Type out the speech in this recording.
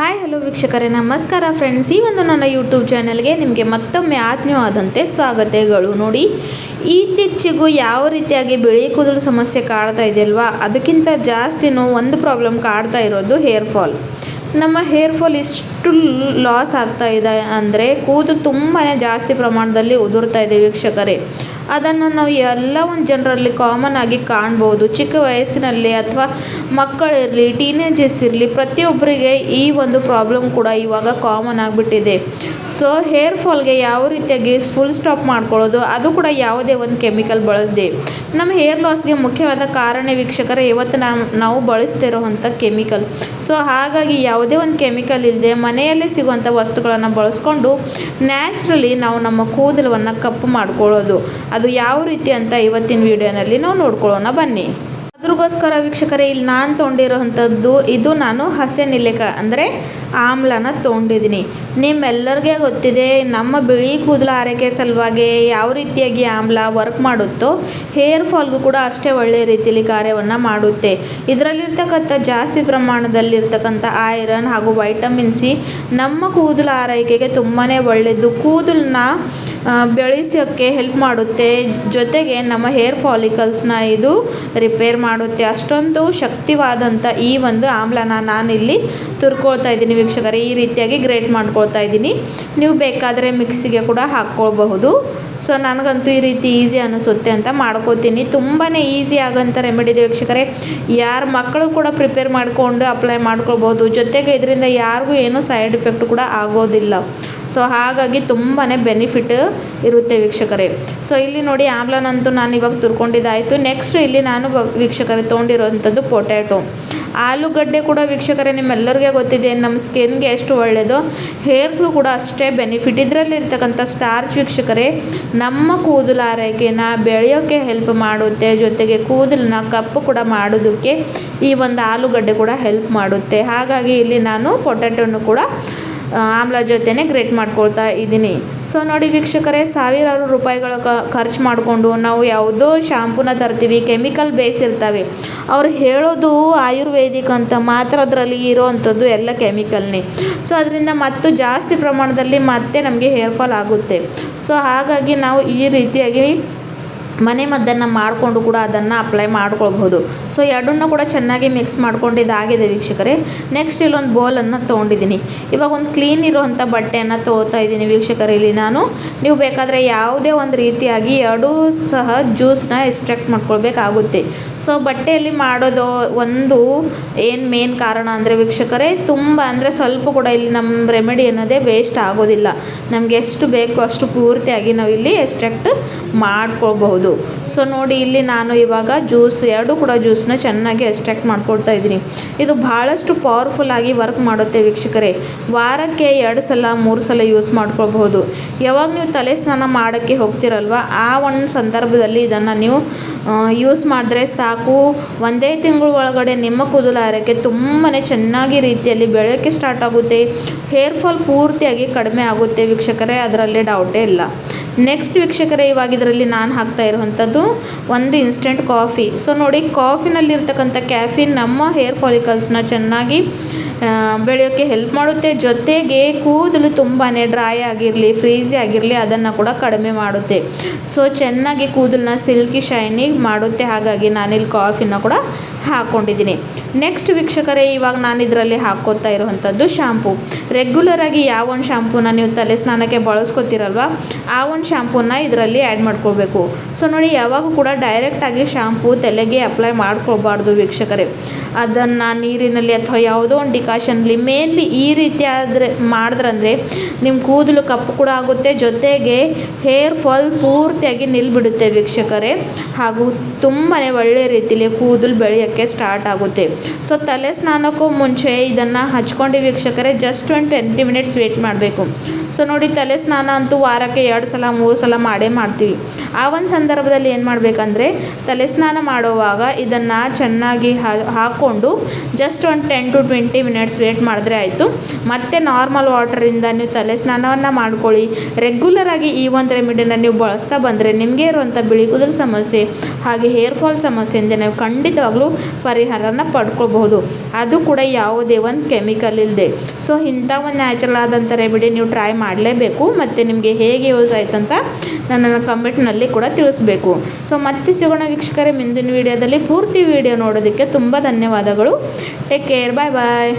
Hi hello ವೀಕ್ಷಕರೇ, ನಮಸ್ಕಾರ friends. ಈ ಒಂದು ನನ್ನ ಯೂಟ್ಯೂಬ್ ಚಾನಲ್ಗೆ ನಿಮಗೆ ಮತ್ತೊಮ್ಮೆ ಆತ್ಮೀಯವಾದಂತೆ ಸ್ವಾಗತಗಳು. ನೋಡಿ, ಇತ್ತೀಚೆಗೂ ಯಾವ ರೀತಿಯಾಗಿ ಬಿಳಿ ಕೂದಲು ಸಮಸ್ಯೆ ಕಾಡ್ತಾ ಇದೆಯಲ್ವಾ, ಅದಕ್ಕಿಂತ ಜಾಸ್ತಿನೂ ಒಂದು ಪ್ರಾಬ್ಲಮ್ ಕಾಡ್ತಾ ಇರೋದು ಹೇರ್ ಫಾಲ್. ನಮ್ಮ ಹೇರ್ ಫಾಲ್ ಇಷ್ಟು ಲಾಸ್ ಆಗ್ತಾ ಇದೆ ಅಂದರೆ ಕೂದಲು ತುಂಬಾ ಜಾಸ್ತಿ ಪ್ರಮಾಣದಲ್ಲಿ ಉದುರ್ತಾ ಇದೆ ವೀಕ್ಷಕರೇ. ಅದನ್ನು ನಾವು ಎಲ್ಲ ಒಂದು ಜನರಲ್ಲಿ ಕಾಮನ್ ಆಗಿ ಕಾಣ್ಬೋದು. ಚಿಕ್ಕ ವಯಸ್ಸಿನಲ್ಲಿ ಅಥವಾ ಮಕ್ಕಳಿರಲಿ, ಟೀನೇಜರ್ಸ್ ಇರಲಿ, ಪ್ರತಿಯೊಬ್ಬರಿಗೆ ಈ ಒಂದು ಪ್ರಾಬ್ಲಮ್ ಕೂಡ ಇವಾಗ ಕಾಮನ್ ಆಗಿಬಿಟ್ಟಿದೆ. ಸೊ ಹೇರ್ ಫಾಲ್ಗೆ ಯಾವ ರೀತಿಯಾಗಿ ಫುಲ್ ಸ್ಟಾಪ್ ಮಾಡ್ಕೊಳ್ಳೋದು, ಅದು ಕೂಡ ಯಾವುದೇ ಒಂದು ಕೆಮಿಕಲ್ ಬಳಸದೆ. ನಮ್ಮ ಹೇರ್ ಲಾಸ್ಗೆ ಮುಖ್ಯವಾದ ಕಾರಣ ವೀಕ್ಷಕರೇ ಇವತ್ತು ನಾವು ಬಳಸ್ತಿರೋವಂಥ ಕೆಮಿಕಲ್. ಸೊ ಹಾಗಾಗಿ ಯಾವುದೇ ಒಂದು ಕೆಮಿಕಲ್ ಇಲ್ಲದೆ ಮನೆಯಲ್ಲೇ ಸಿಗುವಂಥ ವಸ್ತುಗಳನ್ನು ಬಳಸ್ಕೊಂಡು ನ್ಯಾಚುರಲಿ ನಾವು ನಮ್ಮ ಕೂದಲನ್ನು ಕಪ್ಪು ಮಾಡ್ಕೊಳ್ಳೋದು, ಅದು ಯಾವ ರೀತಿ ಅಂತ ಇವತ್ತಿನ ವಿಡಿಯೋನಲ್ಲಿ ನಾವು ನೋಡ್ಕೊಳ್ಳೋಣ ಬನ್ನಿ. ಅದ್ರಗೋಸ್ಕರ ವೀಕ್ಷಕರೇ ಇಲ್ಲಿ ನಾನು ತೊಗೊಂಡಿರೋವಂಥದ್ದು ಇದು ನಾನು ಹಸೆ ನೆಲ್ಲಿಕಾಯಿ ಅಂದರೆ ಆಮ್ಲನ ತೊಗೊಂಡಿದ್ದೀನಿ. ನಿಮ್ಮೆಲ್ಲರಿಗೆ ಗೊತ್ತಿದೆ ನಮ್ಮ ಬಿಳಿ ಕೂದಲು ಆರೈಕೆ ಸಲುವಾಗಿ ಯಾವ ರೀತಿಯಾಗಿ ಆಮ್ಲ ವರ್ಕ್ ಮಾಡುತ್ತೋ ಹೇರ್ ಫಾಲ್ಗೂ ಕೂಡ ಅಷ್ಟೇ ಒಳ್ಳೆಯ ರೀತಿಯಲ್ಲಿ ಕಾರ್ಯವನ್ನು ಮಾಡುತ್ತೆ. ಇದರಲ್ಲಿರ್ತಕ್ಕಂಥ ಜಾಸ್ತಿ ಪ್ರಮಾಣದಲ್ಲಿರ್ತಕ್ಕಂಥ ಐರನ್ ಹಾಗೂ ವೈಟಮಿನ್ ಸಿ ನಮ್ಮ ಕೂದಲು ಆರೈಕೆಗೆ ತುಂಬಾ ಒಳ್ಳೆಯದು. ಕೂದಲನ್ನ ಬೆಳೆಸೋಕ್ಕೆ ಹೆಲ್ಪ್ ಮಾಡುತ್ತೆ, ಜೊತೆಗೆ ನಮ್ಮ ಹೇರ್ ಫಾಲಿಕಲ್ಸ್ನ ಇದು ರಿಪೇರ್ ಮಾಡುತ್ತೆ. ಅಷ್ಟೊಂದು ಶಕ್ತಿವಾದಂಥ ಈ ಒಂದು ಆಮ್ಲನ ನಾನಿಲ್ಲಿ ತುರ್ಕೊಳ್ತಾ ಇದ್ದೀನಿ ವೀಕ್ಷಕರೇ. ಈ ರೀತಿಯಾಗಿ ಗ್ರೇಟ್ ಮಾಡ್ಕೊಳ್ತಾ ಇದ್ದೀನಿ. ನೀವು ಬೇಕಾದರೆ ಮಿಕ್ಸಿಗೆ ಕೂಡ ಹಾಕ್ಕೊಳ್ಬಹುದು. ಸೊ ನನಗಂತೂ ಈ ರೀತಿ ಈಸಿ ಅನಿಸುತ್ತೆ ಅಂತ ಮಾಡ್ಕೋತೀನಿ. ತುಂಬಾ ಈಸಿ ಆಗೋಂಥ ರೆಮಿಡಿ ಇದೆ ವೀಕ್ಷಕರೇ. ಯಾರ ಮಕ್ಕಳು ಕೂಡ ಪ್ರಿಪೇರ್ ಮಾಡಿಕೊಂಡು ಅಪ್ಲೈ ಮಾಡ್ಕೊಳ್ಬೋದು. ಜೊತೆಗೆ ಇದರಿಂದ ಯಾರಿಗೂ ಏನೂ ಸೈಡ್ ಎಫೆಕ್ಟ್ ಕೂಡ ಆಗೋದಿಲ್ಲ. ಸೊ ಹಾಗಾಗಿ ತುಂಬಾ ಬೆನಿಫಿಟ್ ಇರುತ್ತೆ ವೀಕ್ಷಕರೇ. ಸೊ ಇಲ್ಲಿ ನೋಡಿ, ಆಮ್ಲನಂತೂ ನಾನು ಇವಾಗ ತುರ್ಕೊಂಡಿದ್ದಾಯಿತು. ನೆಕ್ಸ್ಟ್ ಇಲ್ಲಿ ನಾನು ವೀಕ್ಷಕರೇ ತೊಗೊಂಡಿರೋವಂಥದ್ದು ಪೊಟ್ಯಾಟೊ, ಆಲೂಗಡ್ಡೆ ಕೂಡ ವೀಕ್ಷಕರೇ ನಿಮ್ಮೆಲ್ಲರಿಗೆ ಗೊತ್ತಿದೆ ನಮ್ಮ ಸ್ಕಿನ್ಗೆ ಎಷ್ಟು ಒಳ್ಳೆಯದು, ಹೇರ್ಸ್ಗೂ ಕೂಡ ಅಷ್ಟೇ ಬೆನಿಫಿಟ್. ಇದರಲ್ಲಿರ್ತಕ್ಕಂಥ ಸ್ಟಾರ್ಚ್ ವೀಕ್ಷಕರೇ ನಮ್ಮ ಕೂದಲು ಆರೈಕೆನ ಬೆಳೆಯೋಕ್ಕೆ ಹೆಲ್ಪ್ ಮಾಡುತ್ತೆ, ಜೊತೆಗೆ ಕೂದಲನ್ನ ಕಪ್ಪು ಕೂಡ ಮಾಡೋದಕ್ಕೆ ಈ ಒಂದು ಆಲೂಗಡ್ಡೆ ಕೂಡ ಹೆಲ್ಪ್ ಮಾಡುತ್ತೆ. ಹಾಗಾಗಿ ಇಲ್ಲಿ ನಾನು ಪೊಟ್ಯಾಟೊನು ಕೂಡ ಆಮ್ಲ ಜೊತೆನೇ ಗ್ರೇಟ್ ಮಾಡ್ಕೊಳ್ತಾ ಇದ್ದೀನಿ. ಸೊ ನೋಡಿ ವೀಕ್ಷಕರೇ, ಸಾವಿರಾರು ರೂಪಾಯಿಗಳ ಖರ್ಚು ಮಾಡಿಕೊಂಡು ನಾವು ಯಾವುದೋ ಶಾಂಪೂನ ತರ್ತೀವಿ, ಕೆಮಿಕಲ್ ಬೇಸ್ ಇರ್ತವೆ. ಅವ್ರು ಹೇಳೋದು ಆಯುರ್ವೇದಿಕ್ ಅಂತ, ಮಾತ್ರ ಅದರಲ್ಲಿ ಇರೋವಂಥದ್ದು ಎಲ್ಲ ಕೆಮಿಕಲ್ನೇ. ಸೊ ಅದರಿಂದ ಮತ್ತು ಜಾಸ್ತಿ ಪ್ರಮಾಣದಲ್ಲಿ ಮತ್ತೆ ನಮಗೆ ಹೇರ್ ಫಾಲ್ ಆಗುತ್ತೆ. ಸೊ ಹಾಗಾಗಿ ನಾವು ಈ ರೀತಿಯಾಗಿ ಮನೆ ಮದ್ದನ್ನು ಮಾಡಿಕೊಂಡು ಕೂಡ ಅದನ್ನು ಅಪ್ಲೈ ಮಾಡ್ಕೊಳ್ಬಹುದು. ಸೊ ಎರಡನ್ನೂ ಕೂಡ ಚೆನ್ನಾಗಿ ಮಿಕ್ಸ್ ಮಾಡ್ಕೊಂಡಿದ್ದಾಗಿದೆ ವೀಕ್ಷಕರೇ. ನೆಕ್ಸ್ಟ್ ಇಲ್ಲೊಂದು ಬೌಲನ್ನು ತೊಗೊಂಡಿದ್ದೀನಿ. ಇವಾಗ ಒಂದು ಕ್ಲೀನ್ ಇರೋವಂಥ ಬಟ್ಟೆಯನ್ನು ತೊಗೊಳ್ತಾ ಇದ್ದೀನಿ ವೀಕ್ಷಕರೇ. ಇಲ್ಲಿ ನಾನು ನೀವು ಬೇಕಾದರೆ ಯಾವುದೇ ಒಂದು ರೀತಿಯಾಗಿ ಎರಡೂ ಸಹ ಜ್ಯೂಸನ್ನ ಎಕ್ಸ್ಟ್ರಾಕ್ಟ್ ಮಾಡ್ಕೊಳ್ಬೇಕಾಗುತ್ತೆ. ಸೊ ಬಟ್ಟೆಯಲ್ಲಿ ಮಾಡೋದು ಒಂದು ಏನು ಮೇನ್ ಕಾರಣ ಅಂದರೆ ವೀಕ್ಷಕರೇ, ತುಂಬ ಅಂದರೆ ಸ್ವಲ್ಪ ಕೂಡ ಇಲ್ಲಿ ನಮ್ಮ ರೆಮಿಡಿ ಅನ್ನೋದೇ ವೇಸ್ಟ್ ಆಗೋದಿಲ್ಲ. ನಮಗೆ ಎಷ್ಟು ಬೇಕು ಅಷ್ಟು ಪೂರ್ತಿಯಾಗಿ ನಾವು ಇಲ್ಲಿ ಎಕ್ಸ್ಟ್ರಾಕ್ಟ್ ಮಾಡ್ಕೊಳ್ಬಹುದು. ಸೊ ನೋಡಿ, ಇಲ್ಲಿ ನಾನು ಇವಾಗ ಎರಡೂ ಕೂಡ ಜ್ಯೂಸನ್ನ ಚೆನ್ನಾಗಿ ಎಕ್ಸ್ಟ್ರಾಕ್ಟ್ ಮಾಡ್ಕೊಳ್ತಾ ಇದ್ದೀನಿ. ಇದು ಬಹಳಷ್ಟು ಪವರ್ಫುಲ್ ಆಗಿ ವರ್ಕ್ ಮಾಡುತ್ತೆ ವೀಕ್ಷಕರೇ. ವಾರಕ್ಕೆ 2 ಸಲ 3 ಸಲ ಯೂಸ್ ಮಾಡ್ಕೊಳ್ಬಹುದು. ಯಾವಾಗ ನೀವು ತಲೆ ಸ್ನಾನ ಮಾಡೋಕ್ಕೆ ಹೋಗ್ತಿರಲ್ವ, ಆ ಒಂದು ಸಂದರ್ಭದಲ್ಲಿ ಇದನ್ನು ನೀವು ಯೂಸ್ ಮಾಡಿದ್ರೆ ಸಾಕು. ಒಂದೇ ತಿಂಗಳ ಒಳಗಡೆ ನಿಮ್ಮ ಕೂದಲು ಆರೈಕೆ ತುಂಬಾ ಚೆನ್ನಾಗಿ ರೀತಿಯಲ್ಲಿ ಬೆಳೆಯೋಕ್ಕೆ ಸ್ಟಾರ್ಟ್ ಆಗುತ್ತೆ. ಹೇರ್ ಫಾಲ್ ಪೂರ್ತಿಯಾಗಿ ಕಡಿಮೆ ಆಗುತ್ತೆ ವೀಕ್ಷಕರೇ, ಅದರಲ್ಲಿ ಡೌಟೇ ಇಲ್ಲ. ನೆಕ್ಸ್ಟ್ ವೀಕ್ಷಕರೇ, ಇವಾಗ ಇದರಲ್ಲಿ ನಾನು ಹಾಕ್ತಾ ಇರುವಂಥದ್ದು ಒಂದು ಇನ್ಸ್ಟೆಂಟ್ ಕಾಫಿ. ಸೊ ನೋಡಿ, ಕಾಫಿನಲ್ಲಿರ್ತಕ್ಕಂಥ ಕ್ಯಾಫಿನ್ ನಮ್ಮ ಹೇರ್ ಫಾಲಿಕಲ್ಸ್ನ ಚೆನ್ನಾಗಿ ಬೆಳೆಯೋಕ್ಕೆ ಹೆಲ್ಪ್ ಮಾಡುತ್ತೆ. ಜೊತೆಗೆ ಕೂದಲು ತುಂಬಾ ಡ್ರೈ ಆಗಿರಲಿ, ಫ್ರೀಝಿ ಆಗಿರಲಿ ಅದನ್ನು ಕೂಡ ಕಡಿಮೆ ಮಾಡುತ್ತೆ. ಸೊ ಚೆನ್ನಾಗಿ ಕೂದಲನ್ನ ಸಿಲ್ಕಿ ಶೈನಿಂಗ್ ಮಾಡುತ್ತೆ. ಹಾಗಾಗಿ ನಾನಿಲ್ಲಿ ಕಾಫಿನ ಕೂಡ ಹಾಕ್ಕೊಂಡಿದ್ದೀನಿ. ನೆಕ್ಸ್ಟ್ ವೀಕ್ಷಕರೇ, ಇವಾಗ ನಾನು ಇದರಲ್ಲಿ ಹಾಕ್ಕೋತಾ ಇರುವಂಥದ್ದು ಶಾಂಪೂ. ರೆಗ್ಯುಲರಾಗಿ ಯಾವ ಒಂದು ಶಾಂಪೂನ ನೀವು ತಲೆ ಸ್ನಾನಕ್ಕೆ ಬಳಸ್ಕೊತೀರಲ್ವ, ಆ ಒಂದು ಶಾಂಪೂನ ಇದರಲ್ಲಿ ಆ್ಯಡ್ ಮಾಡ್ಕೊಳ್ಬೇಕು. ಸೊ ನೋಡಿ, ಯಾವಾಗ ಕೂಡ ಡೈರೆಕ್ಟಾಗಿ ಶಾಂಪೂ ತಲೆಗೆ ಅಪ್ಲೈ ಮಾಡ್ಕೊಳ್ಬಾರ್ದು ವೀಕ್ಷಕರೇ. ಅದನ್ನು ನೀರಿನಲ್ಲಿ ಅಥವಾ ಯಾವುದೋ ಒಂದು ಡಿಕಾಷನ್ಲಿ ಮೇನ್ಲಿ ಈ ರೀತಿ ಆದರೆ ಮಾಡಿದ್ರಂದರೆ ನಿಮ್ಮ ಕೂದಲು ಕಪ್ಪು ಕೂಡ ಆಗುತ್ತೆ, ಜೊತೆಗೆ ಹೇರ್ ಫಾಲ್ ಪೂರ್ತಿಯಾಗಿ ನಿಲ್ಬಿಡುತ್ತೆ ವೀಕ್ಷಕರೇ. ಹಾಗೂ ತುಂಬಾ ಒಳ್ಳೆಯ ರೀತಿಯಲ್ಲಿ ಕೂದಲು ಬೆಳೆಯೋಕ್ಕೆ ಸ್ಟಾರ್ಟ್ ಆಗುತ್ತೆ. ಸೊ ತಲೆ ಸ್ನಾನಕ್ಕೂ ಮುಂಚೆ ಇದನ್ನು ಹಚ್ಕೊಂಡು ವೀಕ್ಷಕರೇ ಜಸ್ಟ್ ಒಂದು 20 ಮಿನಿಟ್ಸ್ ವೇಟ್ ಮಾಡಬೇಕು. ಸೊ ನೋಡಿ, ತಲೆ ಸ್ನಾನ ಅಂತೂ ವಾರಕ್ಕೆ 2 ಸಲ 3 ಸಲ ಮಾಡೇ ಮಾಡ್ತೀವಿ. ಆ ಒಂದು ಸಂದರ್ಭದಲ್ಲಿ ಏನು ಮಾಡಬೇಕಂದ್ರೆ, ತಲೆ ಸ್ನಾನ ಮಾಡುವಾಗ ಇದನ್ನು ಚೆನ್ನಾಗಿ ಹಾಕ್ಕೊಂಡು ಜಸ್ಟ್ ಒಂದು 10 to 20 ಮಿನಿಟ್ಸ್ ವೇಟ್ ಮಾಡಿದ್ರೆ ಆಯಿತು. ಮತ್ತು ನಾರ್ಮಲ್ ವಾಟರಿಂದ ನೀವು ತಲೆ ಸ್ನಾನವನ್ನು ಮಾಡ್ಕೊಳ್ಳಿ. ರೆಗ್ಯುಲರಾಗಿ ಈ ಒಂದು ರೆಮಿಡಿನ ನೀವು ಬಳಸ್ತಾ ಬಂದರೆ ನಿಮಗೆ ಇರುವಂಥ ಬಿಳಿ ಕೂದಲು ಸಮಸ್ಯೆ ಹಾಗೆ ಹೇರ್ ಫಾಲ್ ಸಮಸ್ಯೆಯಿಂದ ನೀವು ಖಂಡಿತವಾಗ್ಲೂ ಪರಿಹಾರನ ಪಡ್ಕೊಳ್ಬಹುದು, ಅದು ಕೂಡ ಯಾವುದೇ ಒಂದು ಕೆಮಿಕಲ್ ಇಲ್ಲದೆ. ಸೊ ಇಂಥ ಒಂದು ನ್ಯಾಚುರಲ್ ಆದಂಥ ರೆಮಿಡಿ ನೀವು ಟ್ರೈ ಮಾಡಲೇಬೇಕು. ಮತ್ತು ನಿಮಗೆ ಹೇಗೆ ಯೂಸ್ ಆಯ್ತಂತ ನನ್ನನ್ನು ಕಮೆಂಟ್ನಲ್ಲಿ ಕೂಡ ತಿಳಿಸ್ಬೇಕು. ಸೊ ಮತ್ತೆ ಸಿಗೋಣ ವೀಕ್ಷಕರೇ ಮುಂದಿನ ವಿಡಿಯೋದಲ್ಲಿ. ಪೂರ್ತಿ ವಿಡಿಯೋ ನೋಡೋದಕ್ಕೆ ತುಂಬ ಧನ್ಯವಾದಗಳು. ಟೇಕ್ ಕೇರ್, ಬಾಯ್ ಬಾಯ್.